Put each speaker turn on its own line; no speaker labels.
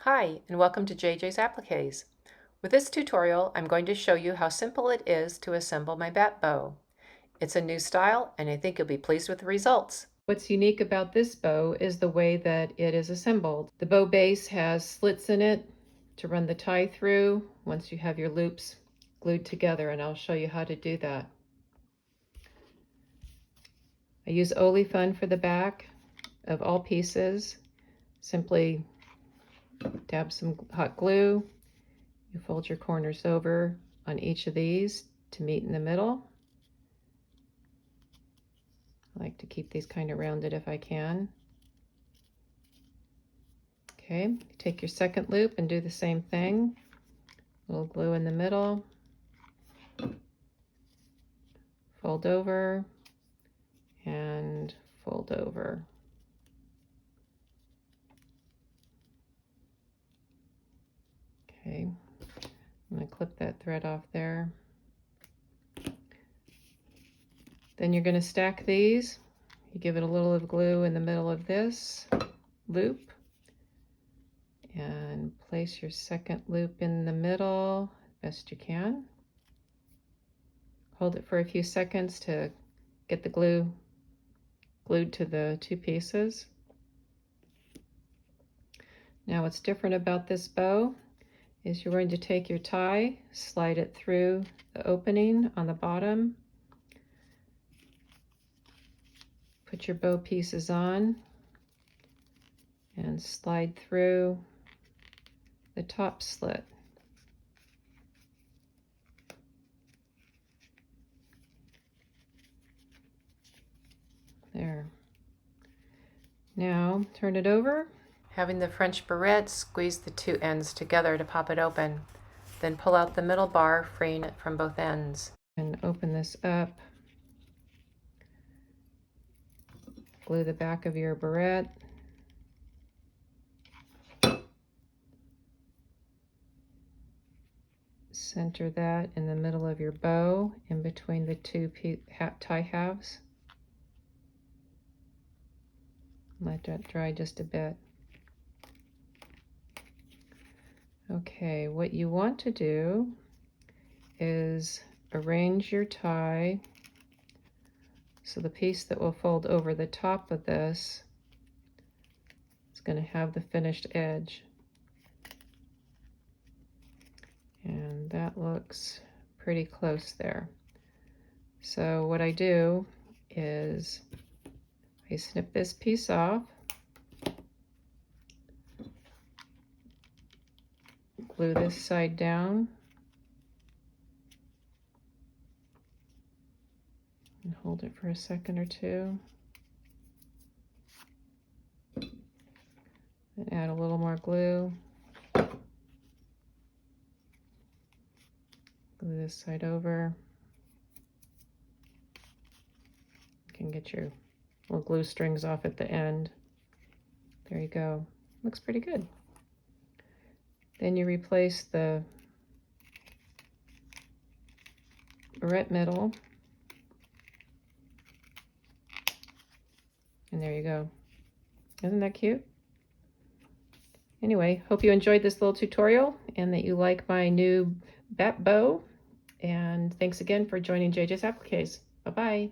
Hi, and welcome to JJ's Appliques. With this tutorial, I'm going to show you how simple it is to assemble my bat bow. It's a new style, and I think you'll be pleased with the results. What's unique about this bow is the way that it is assembled. The bow base has slits in it to run the tie through once you have your loops glued together, and I'll show you how to do that. I use olefin for the back of all pieces. Simply dab some hot glue. You fold your corners over on each of these to meet in the middle. I like to keep these kind of rounded if I can. Okay, take your second loop and do the same thing. A little glue in the middle. Fold over and fold over. Okay, I'm going to clip that thread off there. Then you're going to stack these. You give it a little of glue in the middle of this loop and place your second loop in the middle best you can. Hold it for a few seconds to get the glue glued to the two pieces. Now what's different about this bow is you're going to take your tie, slide it through the opening on the bottom, put your bow pieces on, and slide through the top slit. There. Now turn it over. Having the French barrette, squeeze the two ends together to pop it open. Then pull out the middle bar, freeing it from both ends. And open this up. Glue the back of your barrette. Center that in the middle of your bow, in between the two tie halves. Let that dry just a bit. Okay, what you want to do is arrange your tie so the piece that will fold over the top of this is going to have the finished edge. And that looks pretty close there. So what I do is I snip this piece off, glue this side down, and hold it for a second or two, and add a little more glue. Glue this side over. You can get your little glue strings off at the end. There you go. Looks pretty good. Then you replace the barrette middle. And there you go. Isn't that cute? Anyway, hope you enjoyed this little tutorial and that you like my new bat bow. And thanks again for joining JJ's Appliques. Bye-bye.